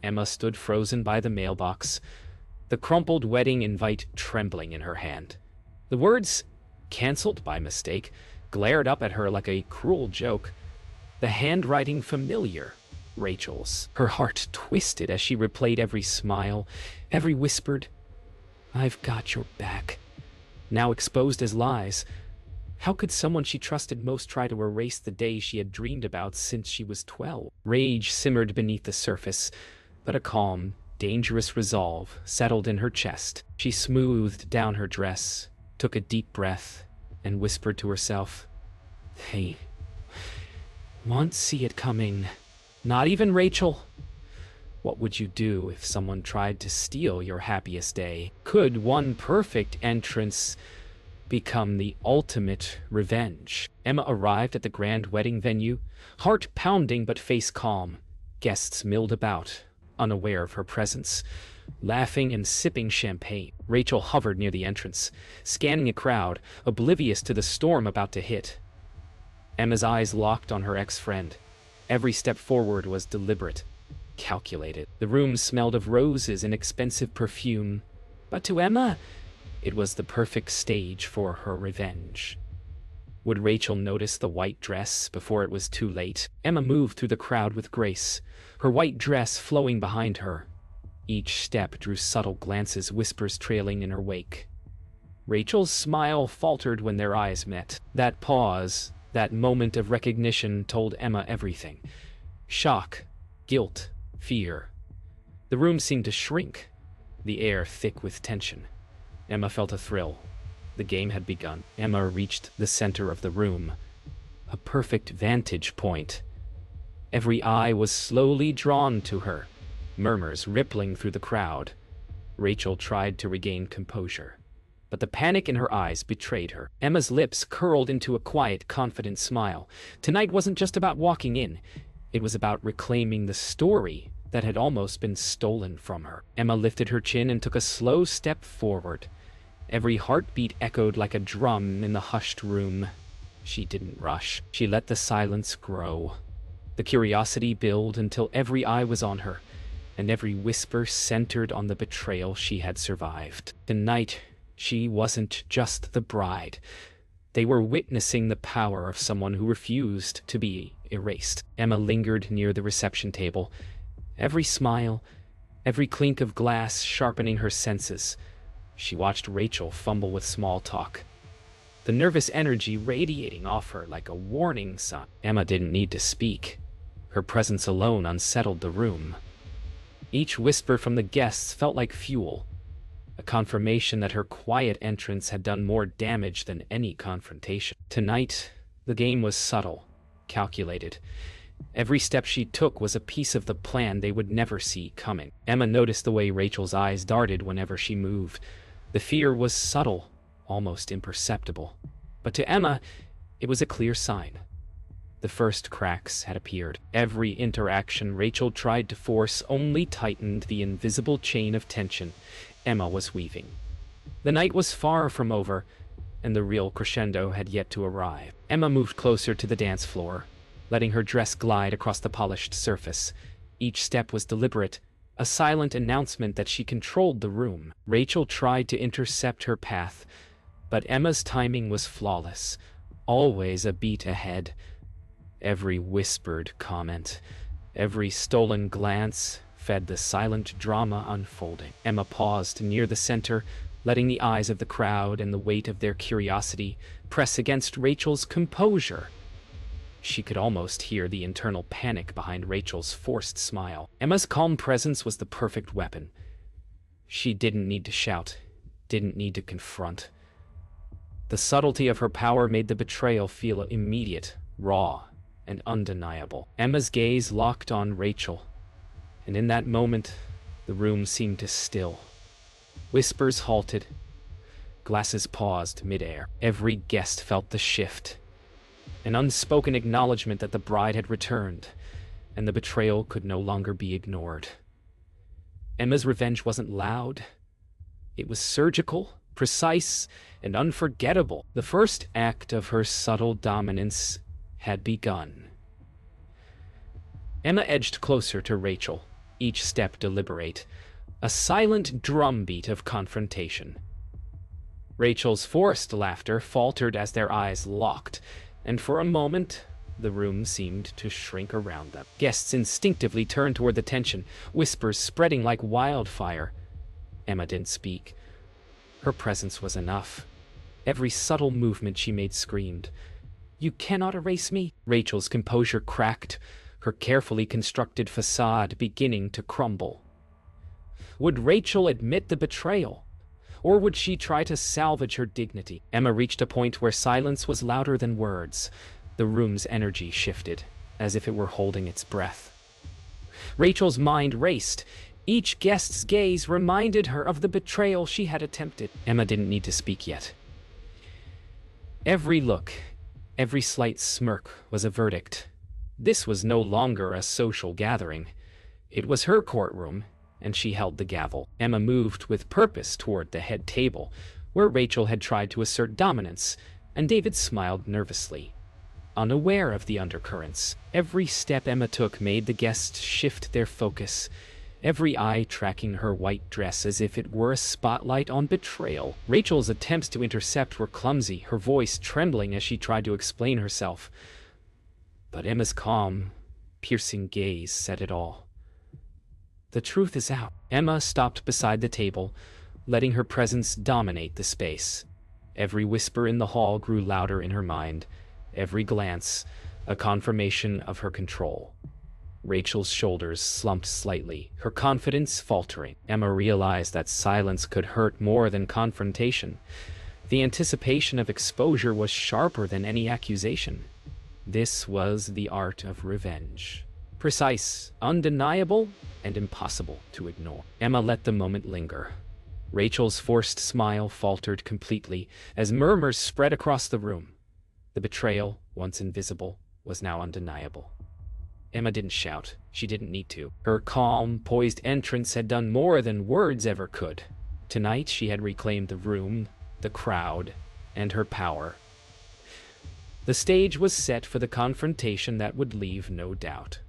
Emma stood frozen by the mailbox, the crumpled wedding invite trembling in her hand. The words, "canceled by mistake," glared up at her like a cruel joke. The handwriting familiar, Rachel's. Her heart twisted as she replayed every smile, every whispered, "I've got your back," now exposed as lies. How could someone she trusted most try to erase the day she had dreamed about since she was 12? Rage simmered beneath the surface, but a calm, dangerous resolve settled in her chest. She smoothed down her dress, took a deep breath, and whispered to herself, "Hey, won't see it coming. Not even Rachel. What would you do if someone tried to steal your happiest day? Could one perfect entrance become the ultimate revenge?" Emma arrived at the grand wedding venue, heart pounding but face calm. Guests milled about, unaware of her presence, laughing and sipping champagne. Rachel hovered near the entrance, scanning the crowd, oblivious to the storm about to hit. Emma's eyes locked on her ex-friend. Every step forward was deliberate, calculated. The room smelled of roses and expensive perfume, but to Emma, it was the perfect stage for her revenge. Would Rachel notice the white dress before it was too late? Emma moved through the crowd with grace, her white dress flowing behind her. Each step drew subtle glances, whispers trailing in her wake. Rachel's smile faltered when their eyes met. That pause, that moment of recognition told Emma everything. Shock, guilt, fear. The room seemed to shrink, the air thick with tension. Emma felt a thrill. The game had begun. Emma reached the center of the room, a perfect vantage point. Every eye was slowly drawn to her, murmurs rippling through the crowd. Rachel tried to regain composure, but the panic in her eyes betrayed her. Emma's lips curled into a quiet, confident smile. Tonight wasn't just about walking in. It was about reclaiming the story that had almost been stolen from her. Emma lifted her chin and took a slow step forward. Every heartbeat echoed like a drum in the hushed room. She didn't rush. She let the silence grow. The curiosity build until every eye was on her, and every whisper centered on the betrayal she had survived. Tonight, she wasn't just the bride. They were witnessing the power of someone who refused to be erased. Emma lingered near the reception table, every smile, every clink of glass sharpening her senses. She watched Rachel fumble with small talk, the nervous energy radiating off her like a warning sign. Emma didn't need to speak. Her presence alone unsettled the room. Each whisper from the guests felt like fuel, a confirmation that her quiet entrance had done more damage than any confrontation. Tonight, the game was subtle, calculated. Every step she took was a piece of the plan they would never see coming. Emma noticed the way Rachel's eyes darted whenever she moved. The fear was subtle, almost imperceptible. But to Emma, it was a clear sign. The first cracks had appeared. Every interaction Rachel tried to force only tightened the invisible chain of tension Emma was weaving. The night was far from over, and the real crescendo had yet to arrive. Emma moved closer to the dance floor, letting her dress glide across the polished surface. Each step was deliberate, a silent announcement that she controlled the room. Rachel tried to intercept her path, but Emma's timing was flawless, always a beat ahead. Every whispered comment, every stolen glance fed the silent drama unfolding. Emma paused near the center, letting the eyes of the crowd and the weight of their curiosity press against Rachel's composure. She could almost hear the internal panic behind Rachel's forced smile. Emma's calm presence was the perfect weapon. She didn't need to shout, didn't need to confront. The subtlety of her power made the betrayal feel immediate, raw, and undeniable. Emma's gaze locked on Rachel, and in that moment, the room seemed to still. Whispers halted. Glasses paused midair. Every guest felt the shift. An unspoken acknowledgement that the bride had returned, and the betrayal could no longer be ignored. Emma's revenge wasn't loud. It was surgical, precise, and unforgettable. The first act of her subtle dominance had begun. Emma edged closer to Rachel, each step deliberate, a silent drumbeat of confrontation. Rachel's forced laughter faltered as their eyes locked, and for a moment, the room seemed to shrink around them. Guests instinctively turned toward the tension, whispers spreading like wildfire. Emma didn't speak. Her presence was enough. Every subtle movement she made screamed, "You cannot erase me!" Rachel's composure cracked, her carefully constructed facade beginning to crumble. Would Rachel admit the betrayal? Or would she try to salvage her dignity? Emma reached a point where silence was louder than words. The room's energy shifted, as if it were holding its breath. Rachel's mind raced. Each guest's gaze reminded her of the betrayal she had attempted. Emma didn't need to speak yet. Every look, every slight smirk was a verdict. This was no longer a social gathering. It was her courtroom, and she held the gavel. Emma moved with purpose toward the head table, where Rachel had tried to assert dominance, and David smiled nervously, unaware of the undercurrents. Every step Emma took made the guests shift their focus, every eye tracking her white dress as if it were a spotlight on betrayal. Rachel's attempts to intercept were clumsy, her voice trembling as she tried to explain herself. But Emma's calm, piercing gaze said it all. The truth is out. Emma stopped beside the table, letting her presence dominate the space. Every whisper in the hall grew louder in her mind, every glance a confirmation of her control. Rachel's shoulders slumped slightly, her confidence faltering. Emma realized that silence could hurt more than confrontation. The anticipation of exposure was sharper than any accusation. This was the art of revenge. Precise, undeniable, and impossible to ignore. Emma let the moment linger. Rachel's forced smile faltered completely as murmurs spread across the room. The betrayal, once invisible, was now undeniable. Emma didn't shout. She didn't need to. Her calm, poised entrance had done more than words ever could. Tonight she had reclaimed the room, the crowd, and her power. The stage was set for the confrontation that would leave no doubt.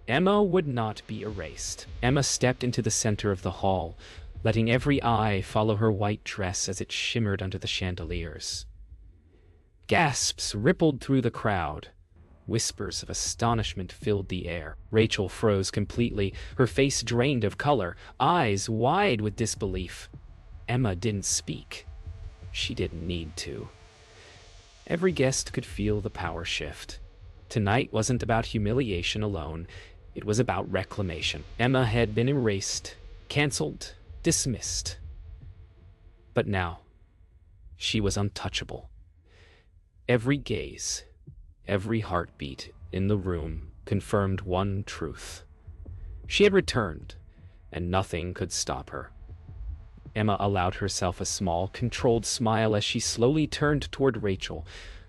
Emma would not be erased. Emma stepped into the center of the hall, letting every eye follow her white dress as it shimmered under the chandeliers. Gasps rippled through the crowd. Whispers of astonishment filled the air. Rachel froze completely, her face drained of color, eyes wide with disbelief. Emma didn't speak. She didn't need to. Every guest could feel the power shift. Tonight wasn't about humiliation alone. It was about reclamation. Emma had been erased, canceled, dismissed. But now, she was untouchable. Every gaze, every heartbeat in the room confirmed one truth. She had returned, and nothing could stop her. Emma allowed herself a small, controlled smile as she slowly turned toward Rachel,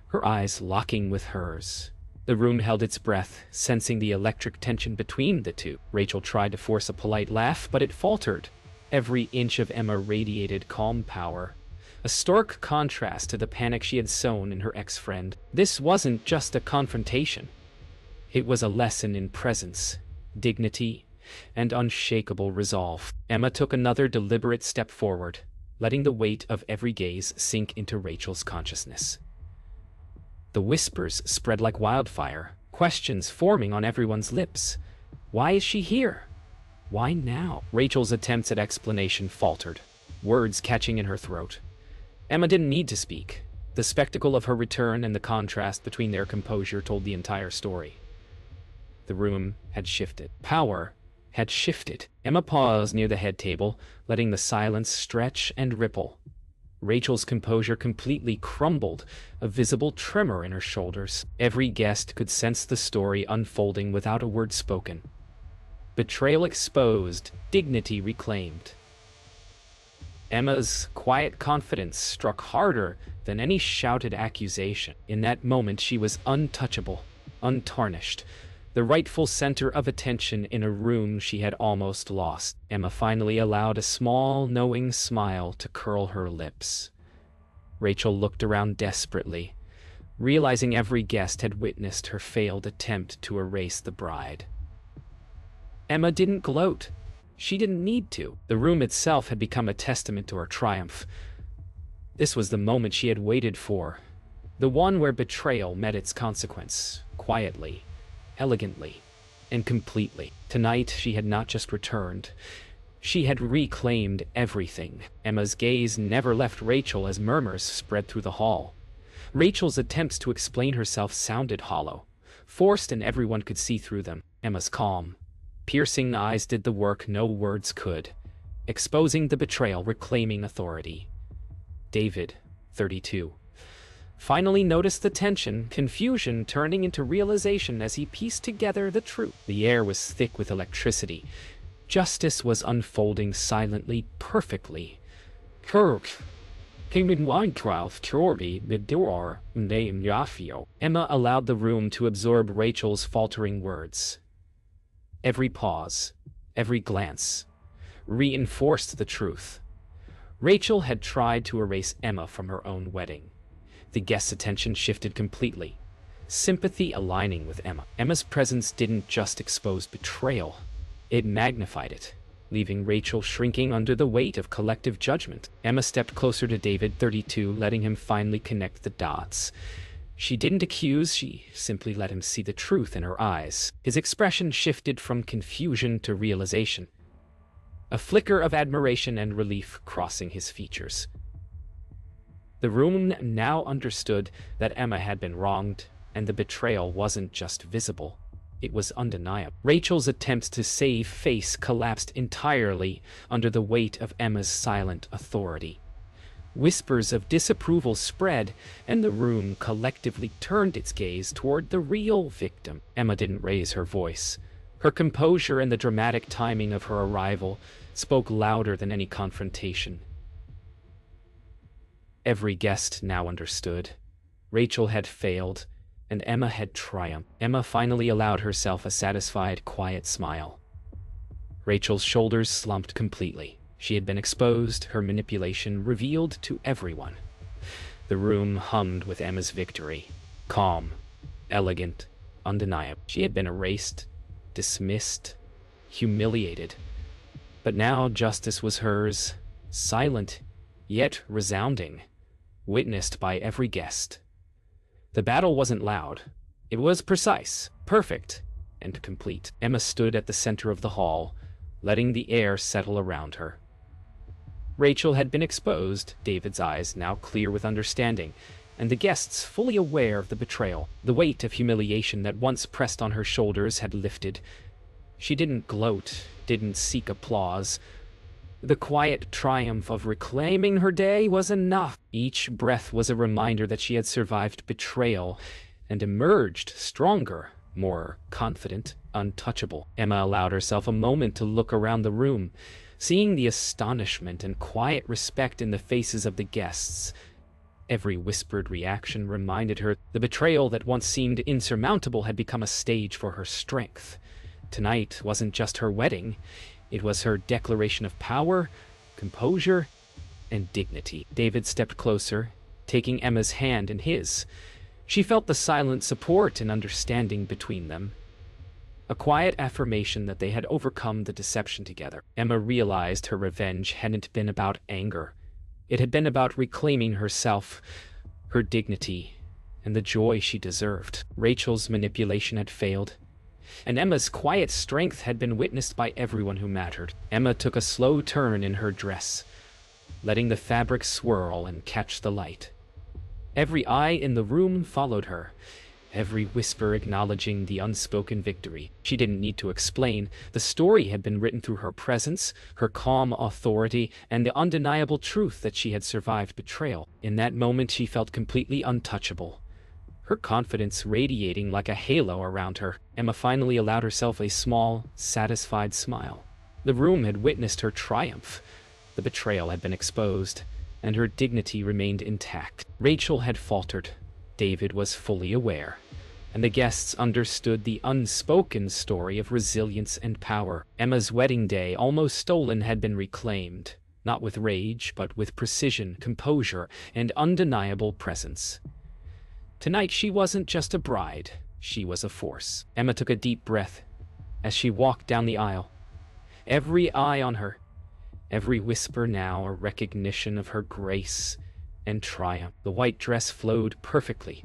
her eyes locking with hers. The room held its breath, sensing the electric tension between the two. Rachel tried to force a polite laugh, but it faltered. Every inch of Emma radiated calm power, a stark contrast to the panic she had sown in her ex-friend. This wasn't just a confrontation. It was a lesson in presence, dignity, and unshakable resolve. Emma took another deliberate step forward, letting the weight of every gaze sink into Rachel's consciousness. The whispers spread like wildfire, questions forming on everyone's lips. Why is she here? Why now? Rachel's attempts at explanation faltered, words catching in her throat. Emma didn't need to speak. The spectacle of her return and the contrast between their composure told the entire story. The room had shifted. Power had shifted. Emma paused near the head table, letting the silence stretch and ripple. Rachel's composure completely crumbled, a visible tremor in her shoulders. Every guest could sense the story unfolding without a word spoken. Betrayal exposed, dignity reclaimed. Emma's quiet confidence struck harder than any shouted accusation. In that moment, she was untouchable, untarnished, the rightful center of attention in a room she had almost lost. Emma finally allowed a small, knowing smile to curl her lips. Rachel looked around desperately, realizing every guest had witnessed her failed attempt to erase the bride. Emma didn't gloat. She didn't need to. The room itself had become a testament to her triumph. This was the moment she had waited for. The one where betrayal met its consequence, quietly, elegantly, and completely. Tonight, she had not just returned. She had reclaimed everything. Emma's gaze never left Rachel as murmurs spread through the hall. Rachel's attempts to explain herself sounded hollow, forced, and everyone could see through them. Emma's calm, piercing eyes did the work no words could, exposing the betrayal, reclaiming authority. David, 32, finally noticed the tension, confusion turning into realization as he pieced together the truth. The air was thick with electricity. Justice was unfolding silently, perfectly. Kirk came in Minecraft, Torby, the door, name Yafio. Emma allowed the room to absorb Rachel's faltering words. Every pause, every glance, reinforced the truth. Rachel had tried to erase Emma from her own wedding. The guest's attention shifted completely, sympathy aligning with Emma. Emma's presence didn't just expose betrayal, it magnified it, leaving Rachel shrinking under the weight of collective judgment. Emma stepped closer to David, 32, letting him finally connect the dots. She didn't accuse, she simply let him see the truth in her eyes. His expression shifted from confusion to realization, a flicker of admiration and relief crossing his features. The room now understood that Emma had been wronged, and the betrayal wasn't just visible, it was undeniable. Rachel's attempts to save face collapsed entirely under the weight of Emma's silent authority. Whispers of disapproval spread, and the room collectively turned its gaze toward the real victim. Emma didn't raise her voice. Her composure and the dramatic timing of her arrival spoke louder than any confrontation. Every guest now understood. Rachel had failed, and Emma had triumphed. Emma finally allowed herself a satisfied, quiet smile. Rachel's shoulders slumped completely. She had been exposed, her manipulation revealed to everyone. The room hummed with Emma's victory. Calm, elegant, undeniable. She had been erased, dismissed, humiliated. But now justice was hers, silent, yet resounding, witnessed by every guest. The battle wasn't loud. It was precise, perfect, and complete. Emma stood at the center of the hall, letting the air settle around her. Rachel had been exposed, David's eyes now clear with understanding, and the guests fully aware of the betrayal. The weight of humiliation that once pressed on her shoulders had lifted. She didn't gloat, didn't seek applause. The quiet triumph of reclaiming her day was enough. Each breath was a reminder that she had survived betrayal and emerged stronger, more confident, untouchable. Emma allowed herself a moment to look around the room, seeing the astonishment and quiet respect in the faces of the guests. Every whispered reaction reminded her the betrayal that once seemed insurmountable had become a stage for her strength. Tonight wasn't just her wedding, it was her declaration of power, composure, and dignity. David stepped closer, taking Emma's hand in his. She felt the silent support and understanding between them, a quiet affirmation that they had overcome the deception together. Emma realized her revenge hadn't been about anger. It had been about reclaiming herself, her dignity, and the joy she deserved. Rachel's manipulation had failed, and Emma's quiet strength had been witnessed by everyone who mattered. Emma took a slow turn in her dress, letting the fabric swirl and catch the light. Every eye in the room followed her, every whisper acknowledging the unspoken victory. She didn't need to explain. The story had been written through her presence, her calm authority, and the undeniable truth that she had survived betrayal. In that moment, she felt completely untouchable, her confidence radiating like a halo around her. Emma finally allowed herself a small, satisfied smile. The room had witnessed her triumph. The betrayal had been exposed, and her dignity remained intact. Rachel had faltered. David was fully aware, and the guests understood the unspoken story of resilience and power. Emma's wedding day, almost stolen, had been reclaimed, not with rage, but with precision, composure, and undeniable presence. Tonight she wasn't just a bride, she was a force. Emma took a deep breath, as she walked down the aisle. Every eye on her, every whisper now a recognition of her grace and triumph. The white dress flowed perfectly,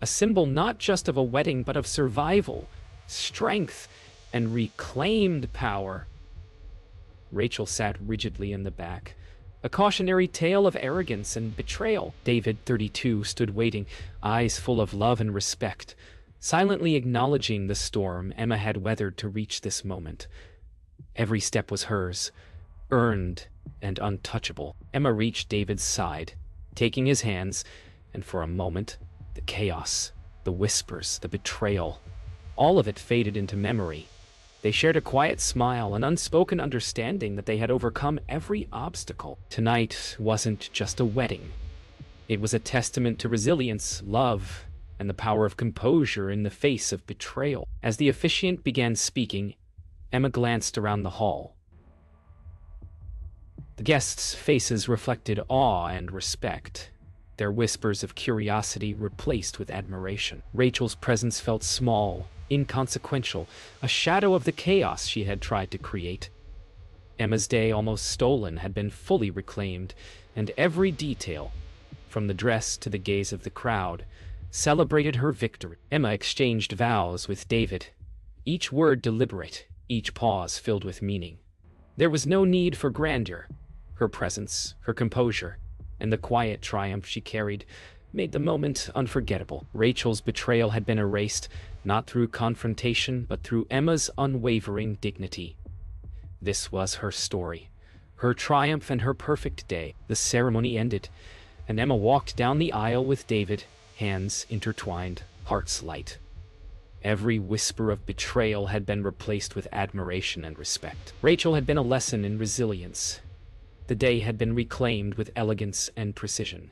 a symbol not just of a wedding but of survival, strength, and reclaimed power. Rachel sat rigidly in the back, a cautionary tale of arrogance and betrayal. David, 32, stood waiting, eyes full of love and respect, silently acknowledging the storm Emma had weathered to reach this moment. Every step was hers, earned and untouchable. Emma reached David's side, taking his hands, and for a moment, the chaos, the whispers, the betrayal, all of it faded into memory. They shared a quiet smile, an unspoken understanding that they had overcome every obstacle. Tonight wasn't just a wedding. It was a testament to resilience, love, and the power of composure in the face of betrayal. As the officiant began speaking, Emma glanced around the hall. The guests' faces reflected awe and respect, their whispers of curiosity replaced with admiration. Rachel's presence felt small, inconsequential, a shadow of the chaos she had tried to create. Emma's day, almost stolen, had been fully reclaimed, and every detail, from the dress to the gaze of the crowd, celebrated her victory. Emma exchanged vows with David, each word deliberate, each pause filled with meaning. There was no need for grandeur. Her presence, her composure, and the quiet triumph she carried made the moment unforgettable. Rachel's betrayal had been erased, not through confrontation, but through Emma's unwavering dignity. This was her story, her triumph and her perfect day. The ceremony ended, and Emma walked down the aisle with David, hands intertwined, hearts light. Every whisper of betrayal had been replaced with admiration and respect. Rachel had been a lesson in resilience. The day had been reclaimed with elegance and precision.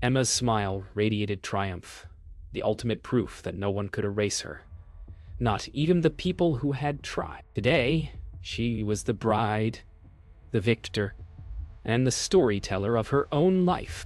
Emma's smile radiated triumph, the ultimate proof that no one could erase her, not even the people who had tried. Today, she was the bride, the victor, and the storyteller of her own life.